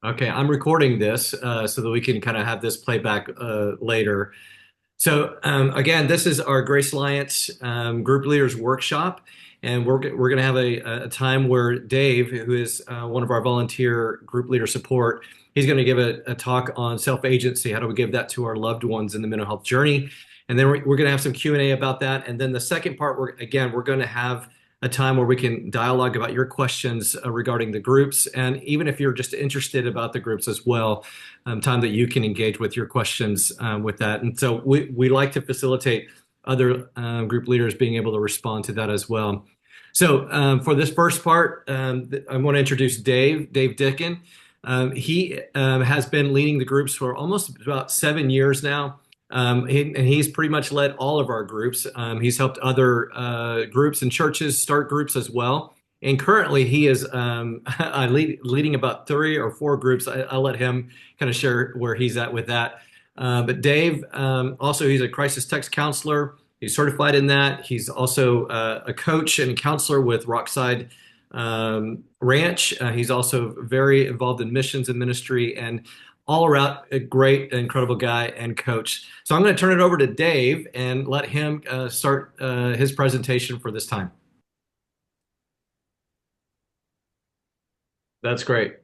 Okay, I'm recording this so that we can kind of have this playback later. So again, this is our Grace Alliance Group Leaders Workshop, and we're going to have a time where Dave, who is one of our volunteer group leader support, he's going to give a talk on self-agency. How do we give that to our loved ones in the mental health journey? And then we're going to have some Q&A about that. And then the second part, we're going to have a time where we can dialogue about your questions regarding the groups, and even if you're just interested about the groups as well, time that you can engage with your questions with that. And so we like to facilitate other group leaders being able to respond to that as well. So for this first part, I want to introduce Dave Dickin. He has been leading the groups for almost about 7 years now. And he's pretty much led all of our groups. He's helped other groups and churches start groups as well. And currently, he is leading about 3 or 4 groups. I'll let him kind of share where he's at with that. But Dave, also, he's a crisis text counselor. He's certified in that. He's also a coach and counselor with Rockside Ranch. He's also very involved in missions and ministry, and all around a great, incredible guy and coach. So I'm going to turn it over to Dave and let him start his presentation for this time. That's great.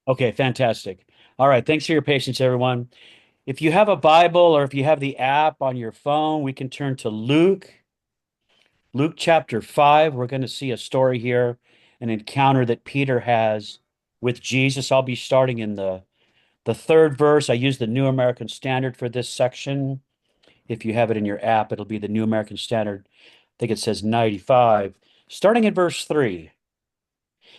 Okay, fantastic. All right, thanks for your patience, everyone. If you have a Bible or if you have the app on your phone, we can turn to Luke chapter 5. We're going to see a story here, an encounter that Peter has with Jesus. I'll be starting in the third verse. I use the New American Standard for this section. If you have it in your app, it'll be the New American Standard. I think it says 95. Starting in verse 3.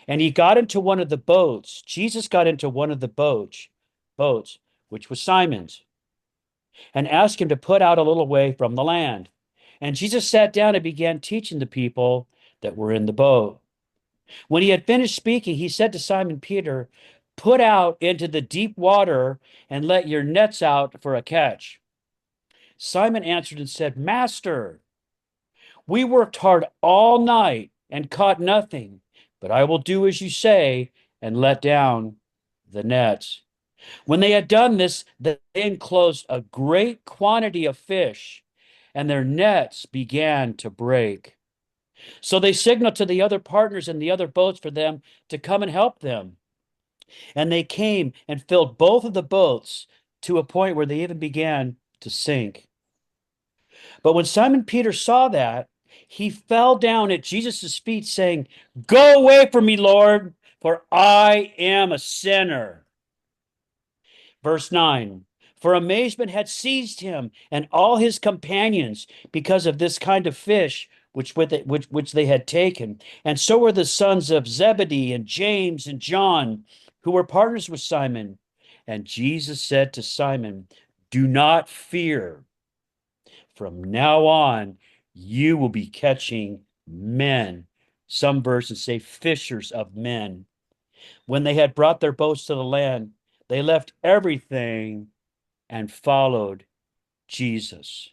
And he got into one of the boats. Jesus got into one of the boats, which was Simon's, and asked him to put out a little way from the land. And Jesus sat down and began teaching the people that were in the boat. When he had finished speaking, he said to Simon Peter, "Put out into the deep water and let your nets out for a catch." Simon answered and said, "Master, we worked hard all night and caught nothing, but I will do as you say and let down the nets." When they had done this, they enclosed a great quantity of fish, and their nets began to break. So they signaled to the other partners in the other boats for them to come and help them. And they came and filled both of the boats to a point where they even began to sink. But when Simon Peter saw that, he fell down at Jesus' feet, saying, "Go away from me, Lord, for I am a sinner." Verse 9. For amazement had seized him and all his companions because of this kind of fish which they had taken. And so were the sons of Zebedee and James and John, who were partners with Simon. And Jesus said to Simon, "Do not fear. From now on, you will be catching men." Some versions say fishers of men. When they had brought their boats to the land, they left everything and followed Jesus.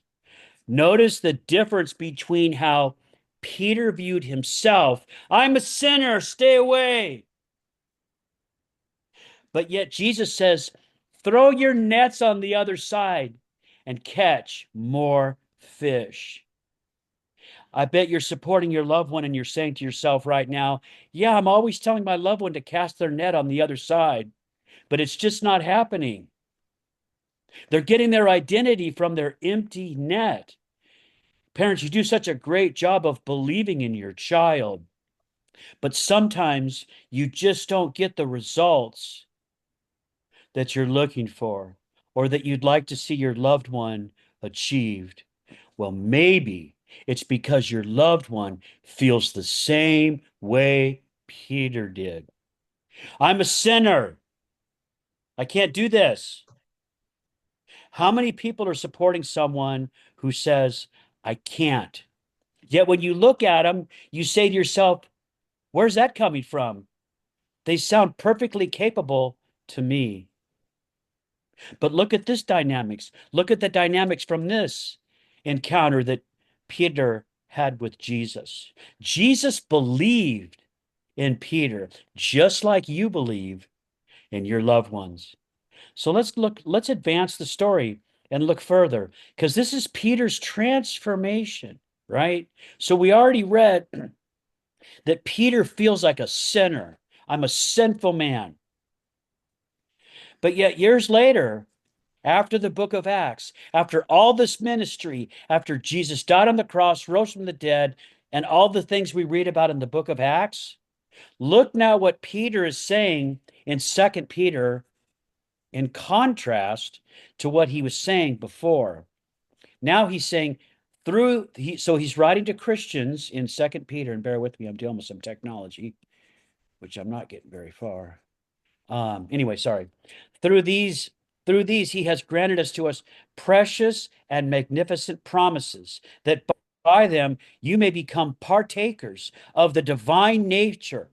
Notice the difference between how Peter viewed himself. "I'm a sinner, stay away." But yet Jesus says, "Throw your nets on the other side and catch more fish." I bet you're supporting your loved one and you're saying to yourself right now, "Yeah, I'm always telling my loved one to cast their net on the other side, but it's just not happening." They're getting their identity from their empty net. Parents, you do such a great job of believing in your child, but sometimes you just don't get the results that you're looking for or that you'd like to see your loved one achieved. Well, maybe it's because your loved one feels the same way Peter did. "I'm a sinner. I can't do this." How many people are supporting someone who says, "I can't"? Yet when you look at them, you say to yourself, "Where's that coming from? They sound perfectly capable to me." But look at this dynamics. Look at the dynamics from this encounter that Peter had with Jesus. Jesus believed in Peter, just like you believe and your loved ones. So let's advance the story and look further, because this is Peter's transformation, right? So we already read that Peter feels like a sinner. I'm a sinful man. But yet, years later, after the book of Acts, after all this ministry, after Jesus died on the cross, rose from the dead, and all the things we read about in the book of Acts, look now what Peter is saying in Second Peter in contrast to what he was saying before. Now he's saying so he's writing to Christians in Second Peter, and bear with me, I'm dealing with some technology, which I'm not getting very far. Anyway, sorry. Through these he has granted us to us precious and magnificent promises, that by them you may become partakers of the divine nature.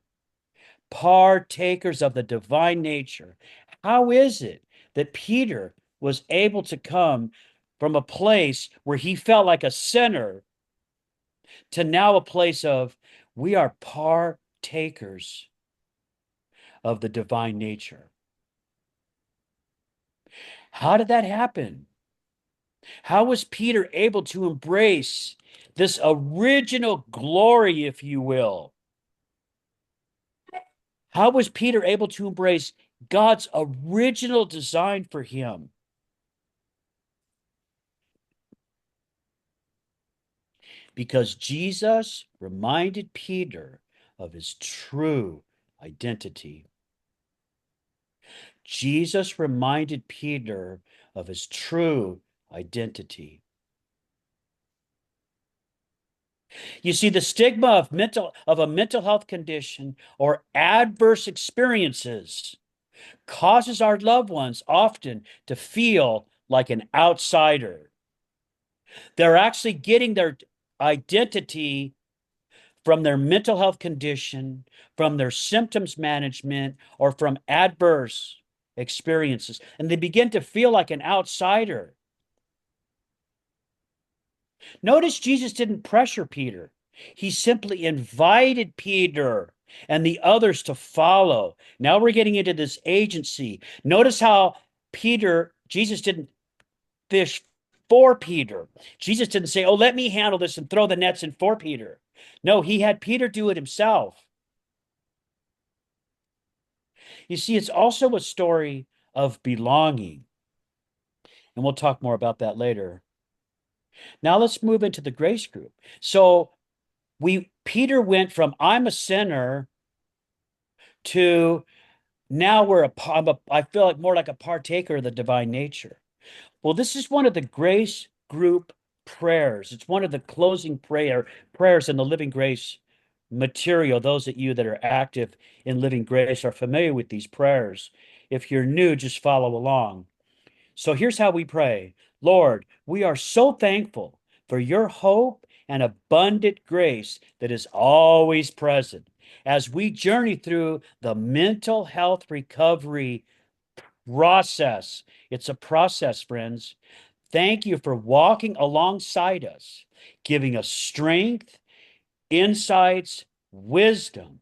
Partakers of the divine nature. How is it that Peter was able to come from a place where he felt like a sinner to now a place of we are partakers of the divine nature? How did that happen? How was Peter able to embrace this original glory, if you will? How was Peter able to embrace God's original design for him? Because Jesus reminded Peter of his true identity. Jesus reminded Peter of his true identity. You see, the stigma of a mental health condition or adverse experiences causes our loved ones often to feel like an outsider. They're actually getting their identity from their mental health condition, from their symptoms management, or from adverse experiences. And they begin to feel like an outsider. Notice Jesus didn't pressure Peter. He simply invited Peter and the others to follow. Now we're getting into this agency. Notice how Jesus didn't fish for Peter. Jesus didn't say, oh, let me handle this and throw the nets in for Peter. No, he had Peter do it himself. You see, it's also a story of belonging. And we'll talk more about that later. Now let's move into the grace group. So Peter went from I'm a sinner to now I feel like more like a partaker of the divine nature. Well, this is one of the grace group prayers. It's one of the closing prayers in the Living Grace material. Those of you that are active in Living Grace are familiar with these prayers. If you're new, just follow along. So here's how we pray. Lord, we are so thankful for your hope and abundant grace that is always present as we journey through the mental health recovery process. It's a process, friends. Thank you for walking alongside us, giving us strength, insights, wisdom,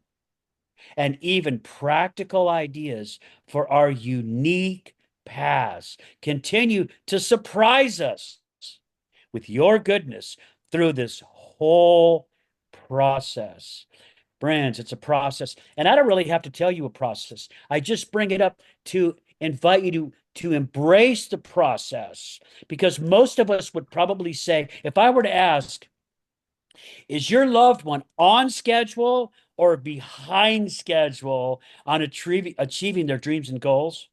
and even practical ideas for our unique paths. Continue to surprise us with your goodness through this whole process. Friends, it's a process. And I don't really have to tell you a process. I just bring it up to invite you to embrace the process, because most of us would probably say, if I were to ask, is your loved one on schedule or behind schedule on achieving their dreams and goals?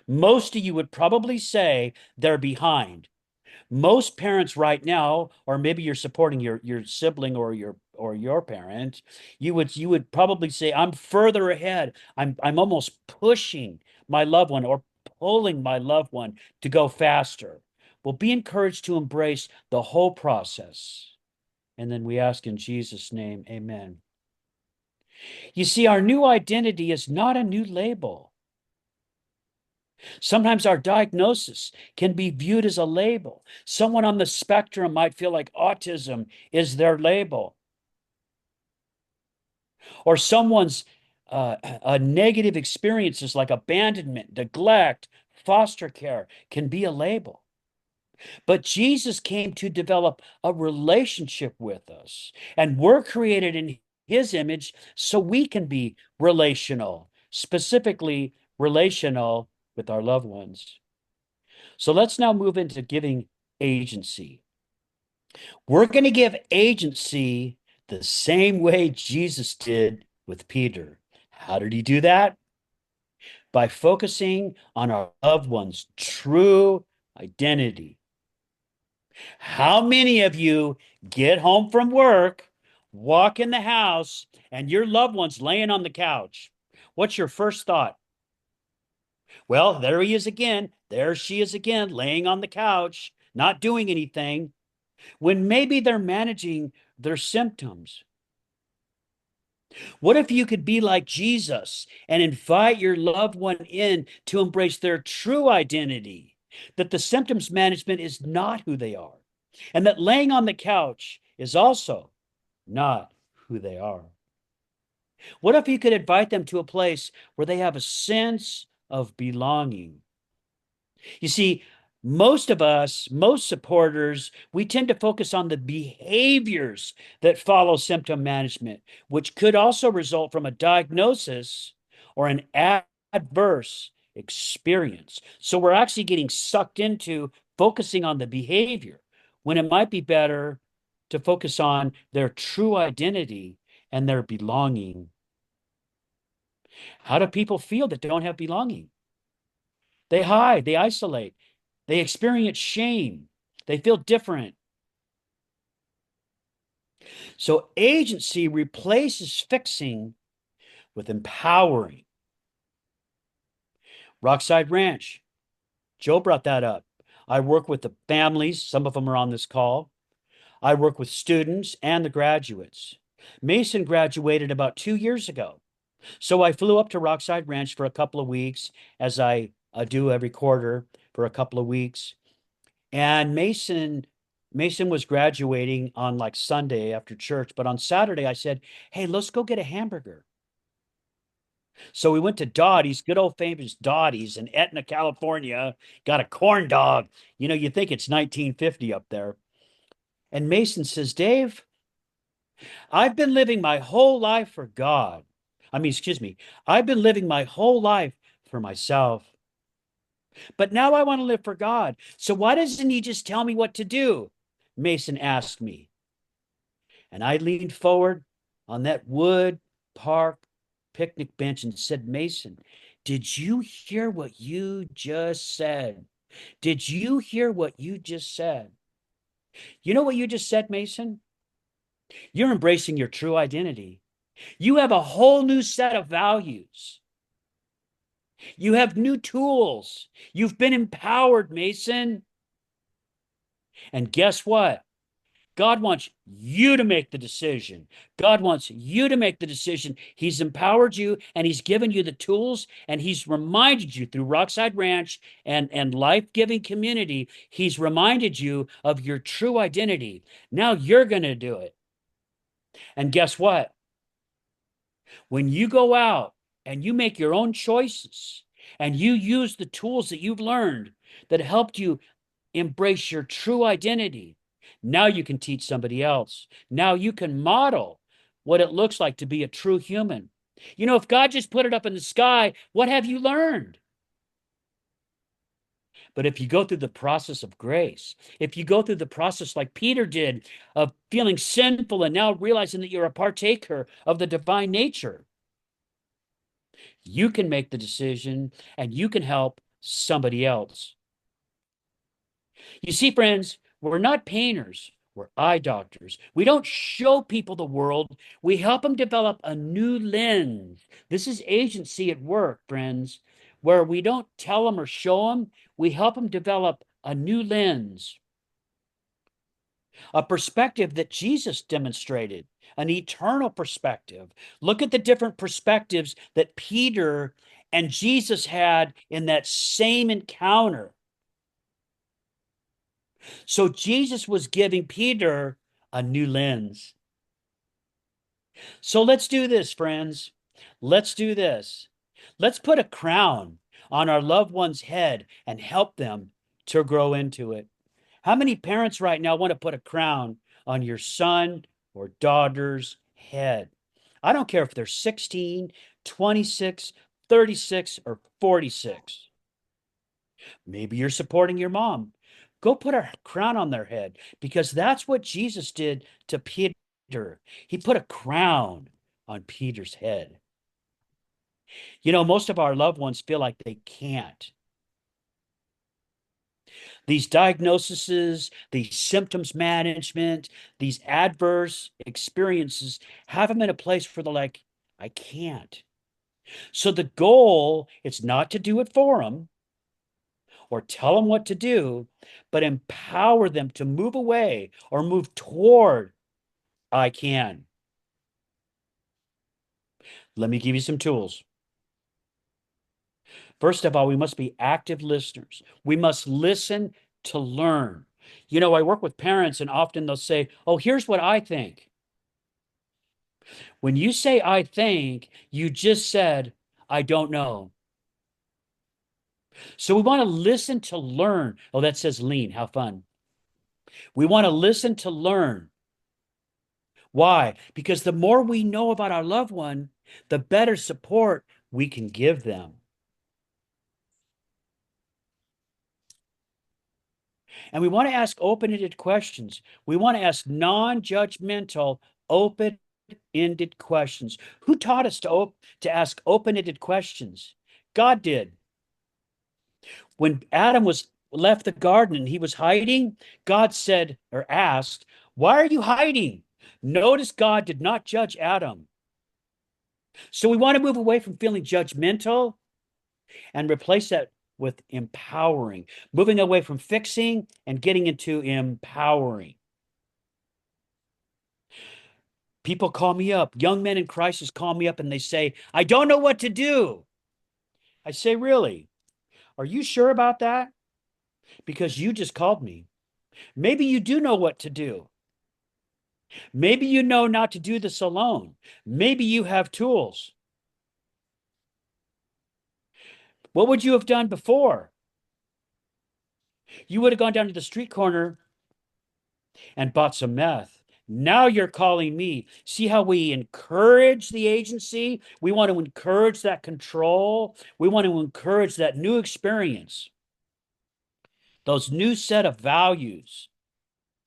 Most of you would probably say they're behind. Most parents right now, or maybe you're supporting your sibling or your parent, you would probably say, I'm further ahead. I'm almost pushing my loved one or pulling my loved one to go faster. Well, be encouraged to embrace the whole process. And then we ask in Jesus' name, amen. You see, our new identity is not a new label. Sometimes our diagnosis can be viewed as a label. Someone on the spectrum might feel like autism is their label. Or someone's negative experiences like abandonment, neglect, foster care can be a label. But Jesus came to develop a relationship with us, and we're created in his image so we can be relational, specifically relational with our loved ones. So let's now move into giving agency. We're going to give agency the same way Jesus did with Peter. How did he do that? By focusing on our loved one's true identity. How many of you get home from work, walk in the house, and your loved one's laying on the couch? What's your first thought? Well, there he is again. There she is again, laying on the couch, not doing anything, when maybe they're managing their symptoms. What if you could be like Jesus and invite your loved one in to embrace their true identity? That the symptoms management is not who they are, and that laying on the couch is also not who they are. What if you could invite them to a place where they have a sense of belonging? You see, most of us, most supporters, we tend to focus on the behaviors that follow symptom management, which could also result from a diagnosis or an adverse experience. So we're actually getting sucked into focusing on the behavior when it might be better to focus on their true identity and their belonging. How do people feel that don't have belonging? They hide, they isolate, they experience shame, they feel different. So agency replaces fixing with empowering. Rockside Ranch, Joe brought that up. I work with the families, some of them are on this call. I work with students and the graduates. Mason graduated about 2 years ago. So I flew up to Rockside Ranch for a couple of weeks, as I do every quarter for a couple of weeks. And Mason was graduating on like Sunday after church, but on Saturday I said, "Hey, let's go get a hamburger." So we went to Dottie's, good old famous Dottie's in Etna, California, got a corn dog. You know, you think it's 1950 up there. And Mason says, "Dave, I've been living my whole life for God. Excuse me, I've been living my whole life for myself. But now I want to live for God. So why doesn't he just tell me what to do?" Mason asked me. And I leaned forward on that wood park picnic bench and said, "Mason, did you hear what you just said? Did you hear what you just said? You know what you just said, Mason? You're embracing your true identity. You have a whole new set of values. You have new tools. You've been empowered, Mason. And guess what? God wants you to make the decision. God wants you to make the decision. He's empowered you and he's given you the tools and he's reminded you through Rockside Ranch and life-giving community. He's reminded you of your true identity. Now you're going to do it. And guess what? When you go out and you make your own choices and you use the tools that you've learned that helped you embrace your true identity, now you can teach somebody else. Now you can model what it looks like to be a true human. You know, if God just put it up in the sky, what have you learned? But if you go through the process of grace, if you go through the process like Peter did of feeling sinful and now realizing that you're a partaker of the divine nature, you can make the decision and you can help somebody else. You see, friends, we're not painters. We're eye doctors. We don't show people the world. We help them develop a new lens. This is agency at work, friends, where we don't tell them or show them. We help them develop a new lens, a perspective that Jesus demonstrated, an eternal perspective. Look at the different perspectives that Peter and Jesus had in that same encounter. So Jesus was giving Peter a new lens. So let's do this, friends. Let's do this. Let's put a crown on our loved one's head and help them to grow into it. How many parents right now want to put a crown on your son or daughter's head? I don't care if they're 16, 26, 36, or 46. Maybe you're supporting your mom. Go put a crown on their head because that's what Jesus did to Peter. He put a crown on Peter's head. You know, most of our loved ones feel like they can't. These diagnoses, these symptoms management, these adverse experiences have them in a place where they're like, I can't. So the goal is not to do it for them or tell them what to do, but empower them to move away or move toward I can. Let me give you some tools. First of all, we must be active listeners. We must listen to learn. You know, I work with parents and often they'll say, oh, here's what I think. When you say I think, you just said, I don't know. So we want to listen to learn. Oh, that says lean. How fun. We want to listen to learn. Why? Because the more we know about our loved one, the better support we can give them. And we want to ask open-ended questions. We want to ask non-judgmental, open-ended questions. Who taught us to ask open-ended questions? God did. When Adam was left the garden and he was hiding, God said or asked, why are you hiding? Notice God did not judge Adam. So we want to move away from feeling judgmental and replace that with empowering, moving away from fixing and getting into empowering. People call me up, young men in crisis call me up and they say, I don't know what to do. I say, really? Are you sure about that? Because you just called me. Maybe you do know what to do. Maybe you know not to do this alone. Maybe you have tools. What would you have done before? You would have gone down to the street corner and bought some meth. Now you're calling me. See how we encourage the agency? We want to encourage that control. We want to encourage that new experience, those new set of values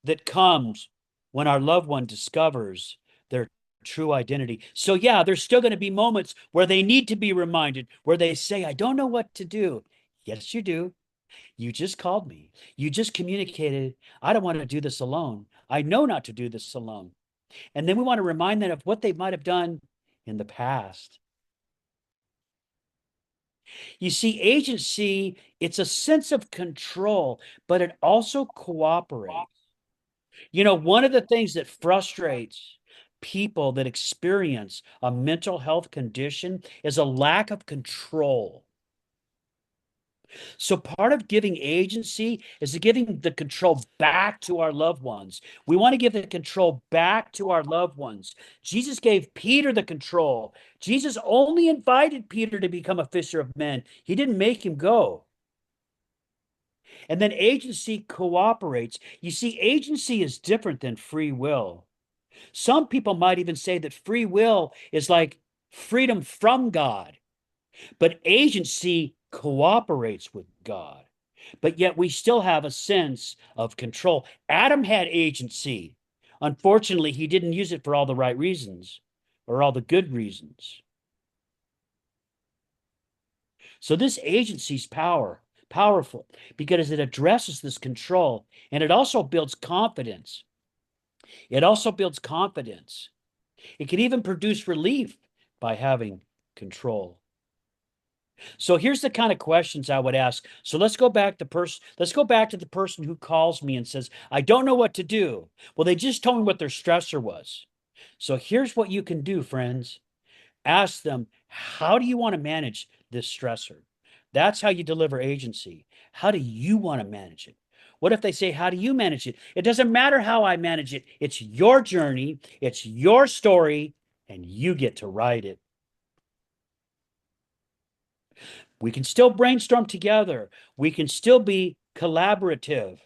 that comes when our loved one discovers their true identity. So yeah, there's still going to be moments where they need to be reminded, where they say, I don't know what to do. Yes, you do. You just called me. You just communicated, I don't want to do this alone. I know not to do this alone. And then we want to remind them of what they might have done in the past. You see, agency, it's a sense of control, but it also cooperates. You know, one of the things that frustrates people that experience a mental health condition is a lack of control. So part of giving agency is giving the control back to our loved ones. We want to give the control back to our loved ones. Jesus gave Peter the control. Jesus only invited Peter to become a fisher of men. He didn't make him go. And then agency cooperates. You see, agency is different than free will. Some people might even say that free will is like freedom from God, but agency cooperates with God. But yet we still have a sense of control. Adam had agency. Unfortunately, he didn't use it for all the right reasons or all the good reasons. So this agency is powerful because it addresses this control and it also builds confidence. It also builds confidence. It can even produce relief by having control. So here's the kind of questions I would ask. So let's go back to the person who calls me and says, I don't know what to do. Well, they just told me what their stressor was. So here's what you can do, friends. Ask them, how do you want to manage this stressor? That's how you deliver agency. How do you want to manage it? What if they say, how do you manage it? It doesn't matter how I manage it. It's your journey. It's your story, and you get to write it. We can still brainstorm together. We can still be collaborative,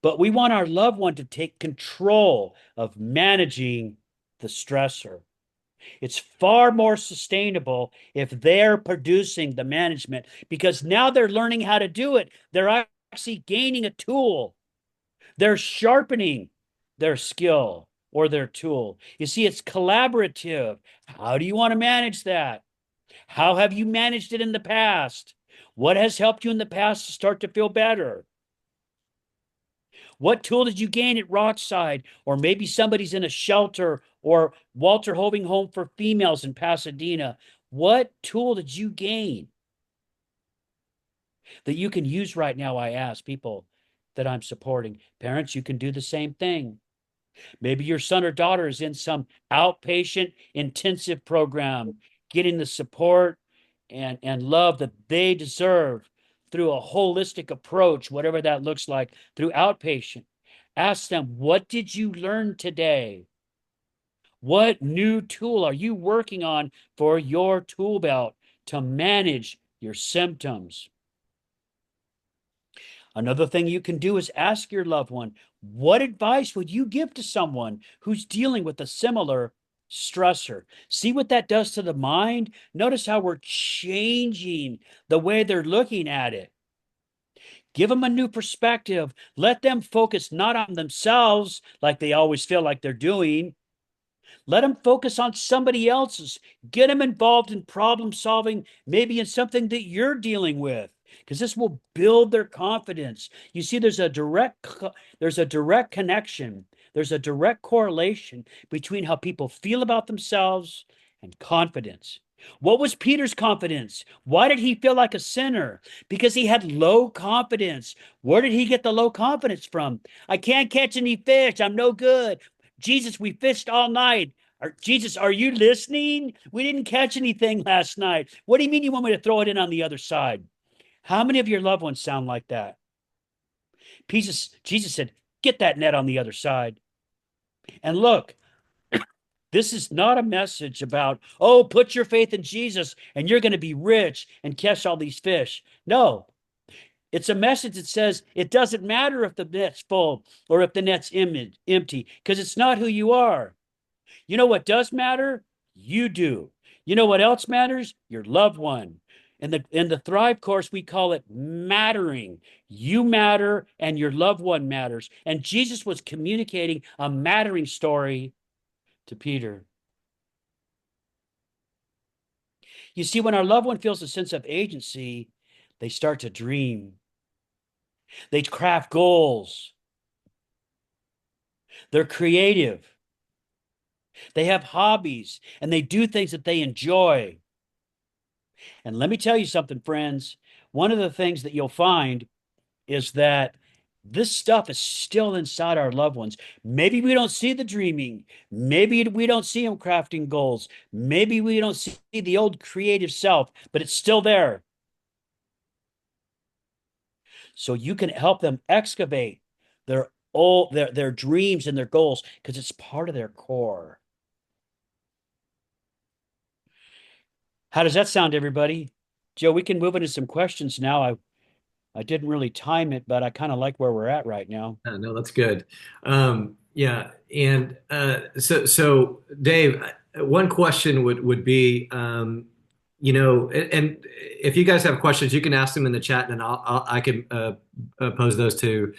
but we want our loved one to take control of managing the stressor. It's far more sustainable if they're producing the management because now they're learning how to do it. They're actually gaining a tool. They're sharpening their skill or their tool. You see, it's collaborative. How do you want to manage that? How have you managed it in the past? What has helped you in the past to start to feel better? What tool did you gain at Rockside? Or maybe somebody's in a shelter or Walter Hoving Home for Females in Pasadena. What tool did you gain that you can use right now? I ask people that I'm supporting. Parents, you can do the same thing. Maybe your son or daughter is in some outpatient intensive program, getting the support and love that they deserve through a holistic approach, whatever that looks like, through outpatient. Ask them, what did you learn today? What new tool are you working on for your tool belt to manage your symptoms? Another thing you can do is ask your loved one, what advice would you give to someone who's dealing with a similar stressor? See what that does to the mind? Notice how we're changing the way they're looking at it. Give them a new perspective. Let them focus not on themselves like they always feel like they're doing. Let them focus on somebody else's. Get them involved in problem solving, maybe in something that you're dealing with, because this will build their confidence. You see, there's a direct connection. There's a direct correlation between how people feel about themselves and confidence. What was Peter's confidence? Why did he feel like a sinner? Because he had low confidence. Where did he get the low confidence from? I can't catch any fish. I'm no good. Jesus, we fished all night. Jesus, are you listening? We didn't catch anything last night. What do you mean you want me to throw it in on the other side? How many of your loved ones sound like that? Jesus said, get that net on the other side. And look, this is not a message about, oh, put your faith in Jesus and you're going to be rich and catch all these fish. No, it's a message that says it doesn't matter if the net's full or if the net's empty, because it's not who you are. You know what does matter? You do. You know what else matters? Your loved one. In the Thrive course, we call it mattering. You matter and your loved one matters. And Jesus was communicating a mattering story to Peter. You see, when our loved one feels a sense of agency, they start to dream. They craft goals. They're creative. They have hobbies and they do things that they enjoy. And let me tell you something, friends. One of the things that you'll find is that this stuff is still inside our loved ones. Maybe we don't see the dreaming. Maybe we don't see them crafting goals. Maybe we don't see the old creative self, but it's still there. So you can help them excavate their dreams and their goals because it's part of their core. How does that sound, everybody? Joe, we can move into some questions now. I didn't really time it, but I kind of like where we're at right now. No, that's good. Yeah, and so Dave, one question would be, and if you guys have questions, you can ask them in the chat, and I can pose those to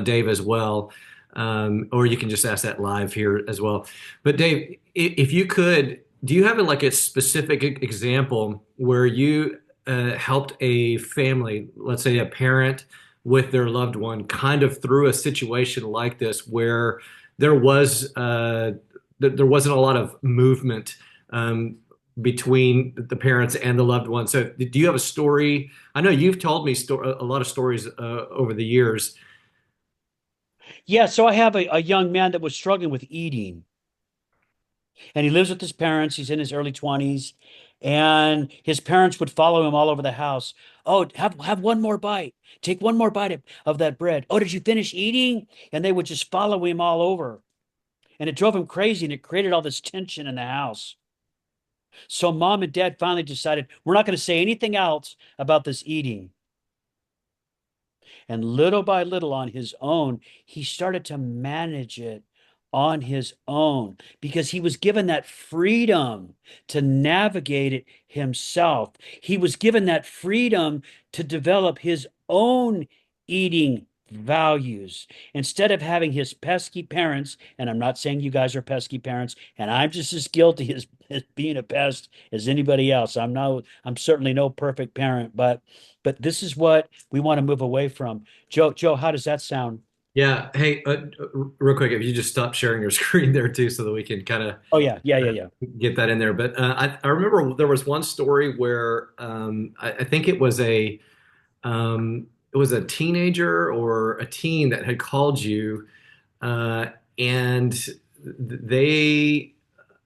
Dave as well, or you can just ask that live here as well. But Dave, if you could, do you have like a specific example where you helped a family, let's say a parent with their loved one, kind of through a situation like this where there was there wasn't a lot of movement between the parents and the loved one. So, do you have a story? I know you've told me a lot of stories over the years. Yeah, so I have a young man that was struggling with eating, and he lives with his parents. He's in his early 20s, and his parents would follow him all over the house. Oh, have one more bite. Take one more bite of that bread. Oh, did you finish eating? And they would just follow him all over. And it drove him crazy, and it created all this tension in the house. So mom and dad finally decided we're not going to say anything else about this eating. And little by little on his own, he started to manage it on his own because he was given that freedom to navigate it himself. He was given that freedom to develop his own eating values instead of having his pesky parents. And I'm not saying you guys are pesky parents, and I'm just as guilty as being a pest as anybody else. I'm certainly no perfect parent, but this is what we want to move away from. Joe, how does that sound? Yeah. Hey, real quick, if you just stop sharing your screen there too, so that we can kind of Oh yeah, yeah, yeah, yeah. get that in there. But I remember there was one story where I think it was a teenager or a teen that had called you, and they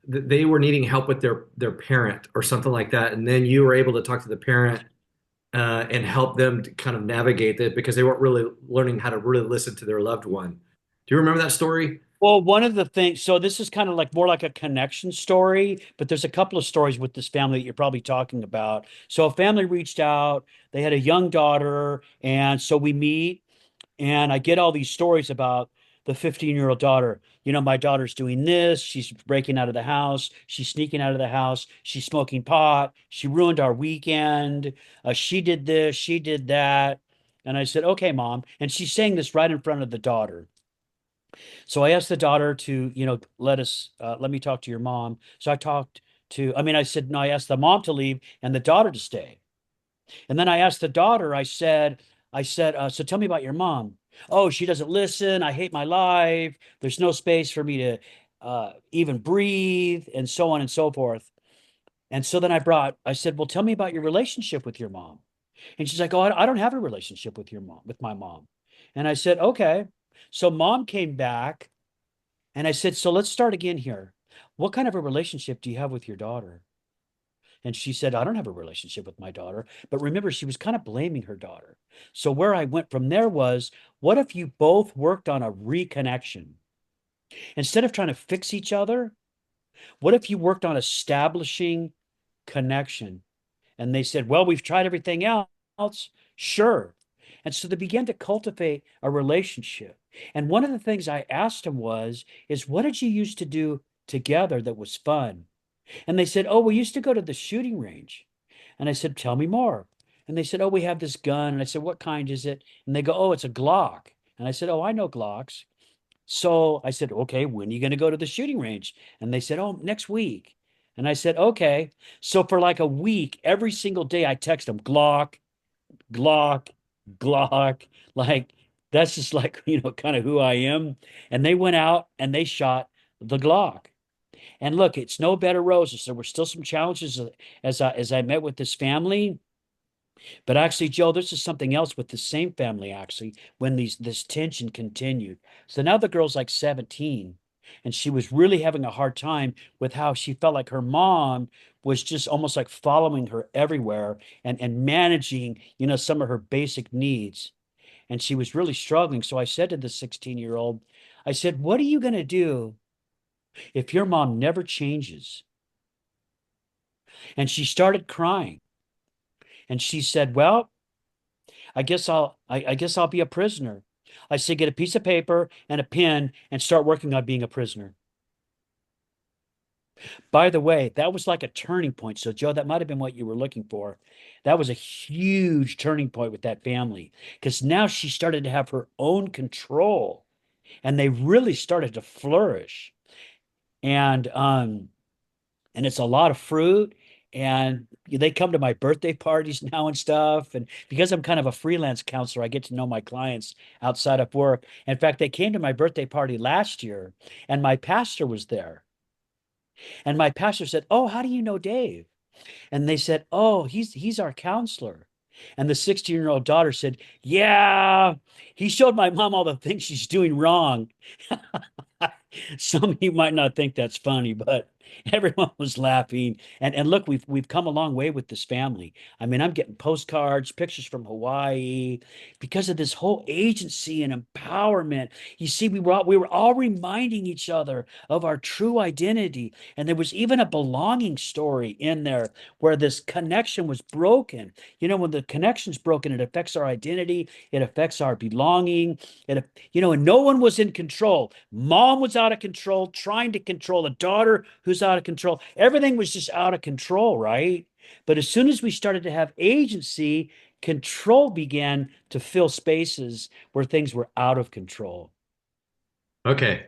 they were needing help with their parent or something like that, and then you were able to talk to the parent and help them to kind of navigate that because they weren't really learning how to really listen to their loved one. Do you remember that story? Well, one of the things, so this is kind of like more like a connection story, but there's a couple of stories with this family that you're probably talking about. So a family reached out, they had a young daughter, and so we meet, and I get all these stories about the 15-year-old daughter. My daughter's doing this, she's breaking out of the house, she's sneaking out of the house, she's smoking pot, she ruined our weekend, she did this, she did that. And I said, okay, mom. And she's saying this right in front of the daughter. So I asked the daughter to, let me talk to your mom. So I said, no, I asked the mom to leave and the daughter to stay. And then I asked the daughter, so tell me about your mom. Oh, she doesn't listen. I hate my life. There's no space for me to even breathe, and so on and so forth. And so then I said, well, tell me about your relationship with your mom. And she's like, oh, I don't have a relationship with with my mom. And I said, okay. So mom came back and I said, so let's start again here. What kind of a relationship do you have with your daughter? And she said, I don't have a relationship with my daughter. But remember, she was kind of blaming her daughter. So where I went from there was, what if you both worked on a reconnection? Instead of trying to fix each other, what if you worked on establishing connection? And they said, well, we've tried everything else. Sure. And so they began to cultivate a relationship. And one of the things I asked them is what did you used to do together that was fun? And they said, oh, we used to go to the shooting range. And I said, tell me more. And they said, oh, we have this gun. And I said, what kind is it? And they go, oh, it's a Glock. And I said, oh, I know Glocks. So I said, okay, when are you going to go to the shooting range? And they said, oh, next week. And I said, okay. So for like a week, every single day I text them Glock, Glock, Glock. Like that's just like, kind of who I am. And they went out and they shot the Glock. And look, it's no bed of roses. There were still some challenges as I met with this family. But actually, Joe, this is something else with the same family, actually, when this tension continued. So now the girl's like 17, and she was really having a hard time with how she felt like her mom was just almost like following her everywhere and managing, some of her basic needs. And she was really struggling. So I said to the 16-year-old, I said, what are you going to do if your mom never changes? And she started crying. And she said, well, I guess I'll be a prisoner. I said, get a piece of paper and a pen and start working on being a prisoner. By the way, that was like a turning point. So, Joe, that might have been what you were looking for. That was a huge turning point with that family because now she started to have her own control and they really started to flourish. And and it's a lot of fruit. And they come to my birthday parties now and stuff. And because I'm kind of a freelance counselor, I get to know my clients outside of work. In fact, they came to my birthday party last year, and my pastor was there. And my pastor said, oh, how do you know Dave? And they said, oh, he's our counselor. And the 16-year-old daughter said, yeah, he showed my mom all the things she's doing wrong. Some of you might not think that's funny, but Everyone was laughing. And look, we've come a long way with this family. I mean, I'm getting postcards, pictures from Hawaii because of this whole agency and empowerment. You see, we were all reminding each other of our true identity. And there was even a belonging story in there where this connection was broken. You know, when the connection's broken, it affects our identity, it affects our belonging. And no one was in control. Mom was out of control, trying to control a daughter who's out of control. Everything was just out of control, right? But as soon as we started to have agency, control began to fill spaces where things were out of control. Okay,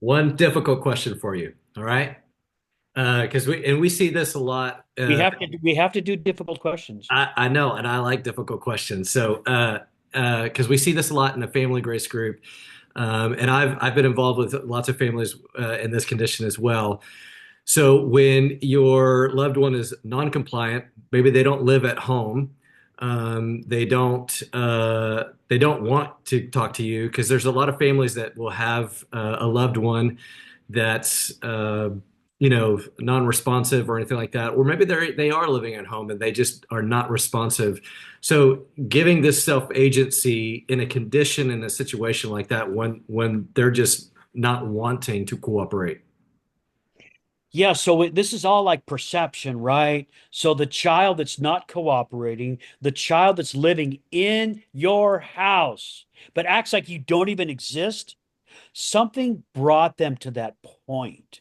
one difficult question for you. All right, because we see this a lot. We have to do difficult questions. I know, and I like difficult questions. So, because we see this a lot in the Family Grace group, and I've been involved with lots of families in this condition as well. So, when your loved one is non-compliant, maybe they don't live at home, they don't want to talk to you because there's a lot of families that will have a loved one that's non-responsive or anything like that, or maybe they are living at home and they just are not responsive. So giving this self-agency in a condition in a situation like that when they're just not wanting to cooperate. Yeah, so this is all like perception, right? So the child that's not cooperating, the child that's living in your house, but acts like you don't even exist, something brought them to that point.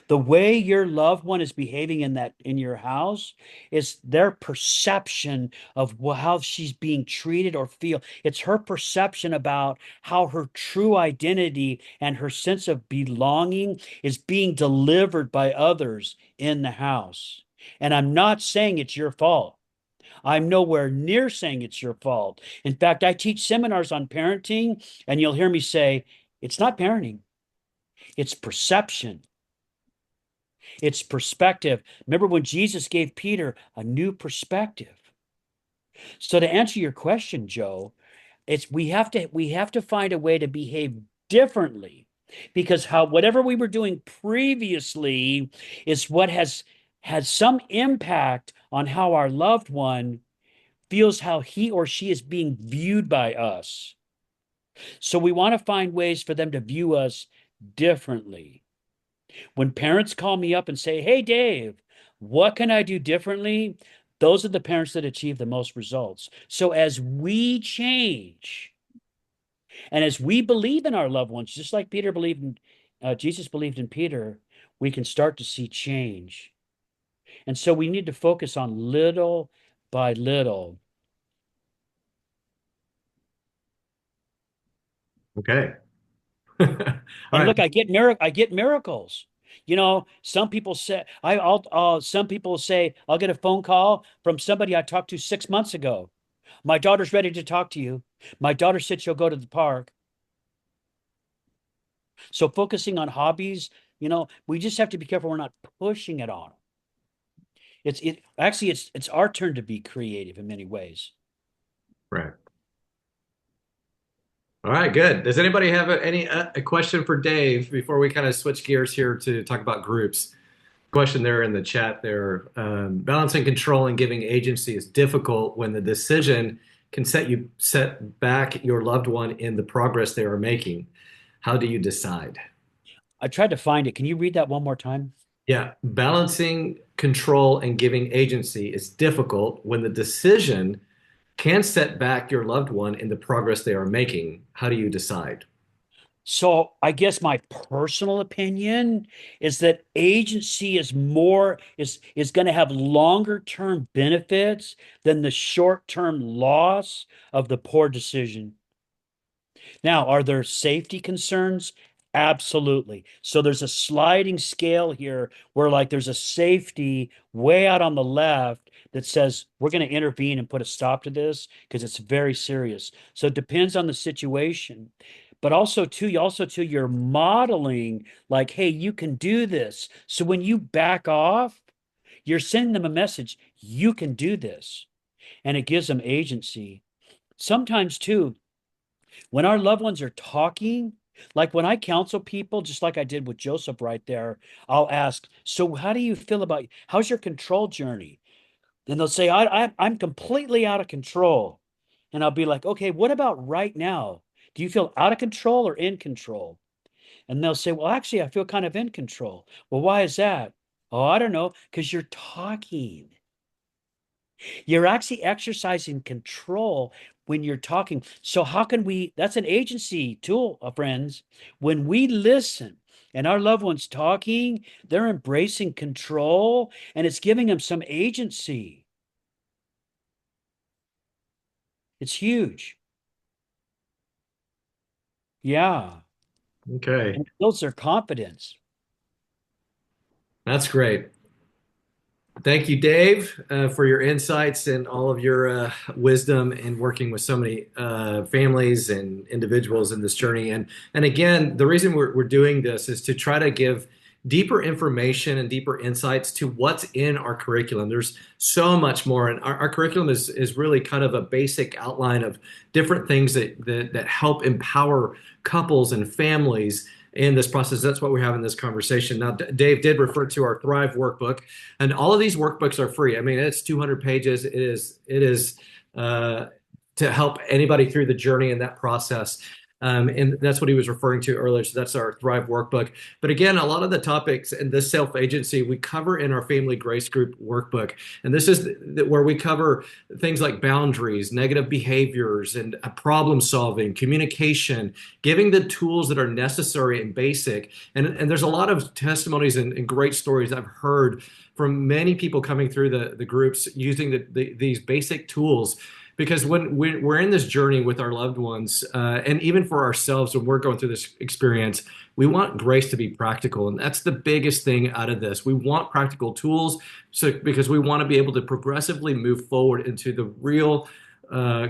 The way your loved one is behaving in your house is their perception of how she's being treated or feel. It's her perception about how her true identity and her sense of belonging is being delivered by others in the house. And I'm not saying it's your fault. I'm nowhere near saying it's your fault. In fact, I teach seminars on parenting, and you'll hear me say, it's not parenting, it's perception. It's perspective. Remember when Jesus gave Peter a new perspective. So to answer your question, Joe, it's we have to find a way to behave differently because how whatever we were doing previously is what has had some impact on how our loved one feels how he or she is being viewed by us. So we want to find ways for them to view us differently. When parents call me up and say, "Hey, Dave, what can I do differently?" Those are the parents that achieve the most results. So as we change and as we believe in our loved ones, just like Jesus believed in Peter, we can start to see change. And so we need to focus on little by little. Okay. All And right. look, I get miracles. Some people say some people say I'll get a phone call from somebody I talked to 6 months ago. My daughter's ready to talk to you. My daughter said she'll go to the park. So focusing on hobbies, we just have to be careful we're not pushing it on them. It's our turn to be creative in many ways. Right. All right, good. Does anybody have a question for Dave before we kind of switch gears here to talk about groups? Question there in the chat there. Balancing control and giving agency is difficult when the decision can set back your loved one in the progress they are making. How do you decide? I tried to find it. Can you read that one more time? Yeah, balancing control and giving agency is difficult when the decision can set back your loved one in the progress they are making. How do you decide? So I guess my personal opinion is that agency is going to have longer term benefits than the short term loss of the poor decision. Now, are there safety concerns? Absolutely. So there's a sliding scale here where like there's a safety way out on the left that says we're going to intervene and put a stop to this because it's very serious. So it depends on the situation. But also too, you're modeling like, hey, you can do this. So when you back off, you're sending them a message, you can do this. And it gives them agency. Sometimes too, when our loved ones are talking, Like when I counsel people, just like I did with Joseph right there, I'll ask, so how do you feel about, how's your control journey? Then they'll say, I'm completely out of control. And I'll be like, okay, what about right now? Do you feel out of control or in control? And they'll say, well, actually, I feel kind of in control. Well, why is that? Oh, I don't know, because you're talking. You're actually exercising control when you're talking. So how can we, that's an agency tool, friends. When we listen and our loved ones talking, they're embracing control and it's giving them some agency. It's huge. Yeah. Okay, And it builds their confidence. that's great. Thank you, Dave, for your insights and all of your wisdom in working with so many families and individuals in this journey. And again, the reason we're doing this is to try to give deeper information and deeper insights to what's in our curriculum. There's so much more, and our curriculum is really kind of a basic outline of different things that help empower couples and families in this process. That's what we're having this conversation. Now, Dave did refer to our Thrive workbook, and all of these workbooks are free. I mean, it's 200 pages. It is to help anybody through the journey in that process. And that's what he was referring to earlier. So that's our Thrive workbook. But again, a lot of the topics in this self-agency we cover in our Family Grace Group workbook. And this is where we cover things like boundaries, negative behaviors, and problem solving, communication, giving the tools that are necessary and basic. And there's a lot of testimonies and great stories I've heard from many people coming through the groups using these basic tools, because when we're in this journey with our loved ones, and even for ourselves, when we're going through this experience, we want grace to be practical. And that's the biggest thing out of this. We want practical tools, because we want to be able to progressively move forward into the real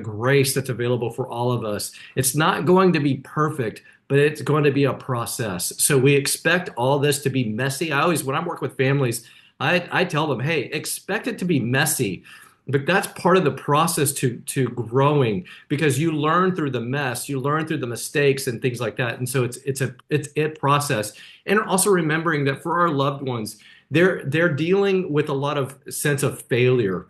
grace that's available for all of us. It's not going to be perfect, but it's going to be a process. So we expect all this to be messy. When I work with families, I tell them, hey, expect it to be messy. But that's part of the process to growing, because you learn through the mess, you learn through the mistakes and things like that. And so it's a process. And also remembering that for our loved ones, they're dealing with a lot of sense of failure.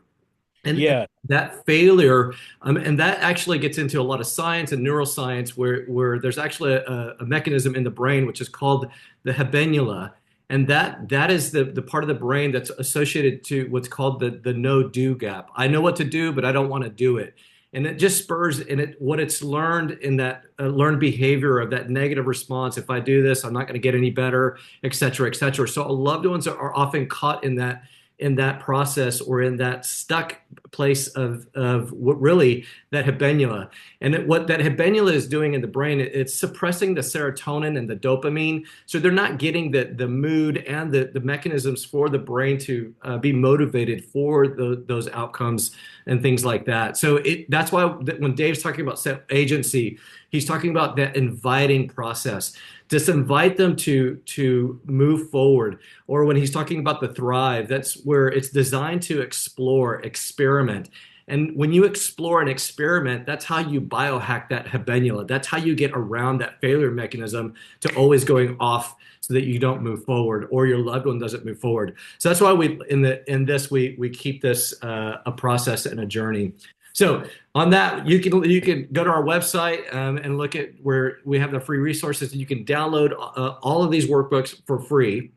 And Yeah. that failure, and that actually gets into a lot of science and neuroscience, where there's actually a mechanism in the brain which is called the habenula, and that is the part of the brain that's associated to what's called the no-do gap. I know what to do, but I don't want to do it, and it just spurs in it what it's learned in that learned behavior of that negative response. If I do this, I'm not going to get any better, et cetera, et cetera. So loved ones are often caught in that process, or in that stuck place of what really that habenula. And what that habenula is doing in the brain, it's suppressing the serotonin and the dopamine. So they're not getting the mood and the mechanisms for the brain to be motivated for those outcomes and things like that. So that's why when Dave's talking about self-agency, he's talking about that inviting process. Just invite them to move forward. Or when he's talking about the Thrive, that's where it's designed to explore, experiment. And when you explore and experiment, that's how you biohack that habenula. That's how you get around that failure mechanism to always going off, so that you don't move forward or your loved one doesn't move forward. So that's why we keep this a process and a journey. So on that, you can go to our website and look at where we have the free resources, and you can download all of these workbooks for free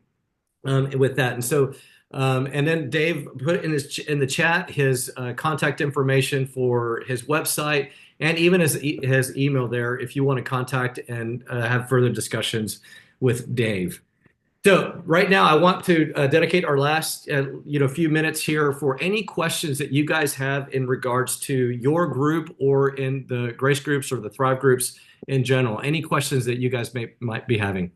with that. And so, and then Dave put in the chat his contact information for his website, and even his email there if you want to contact and have further discussions with Dave. So right now, I want to dedicate our last few minutes here for any questions that you guys have in regards to your group, or in the Grace groups or the Thrive groups in general. Any questions that you guys might be having?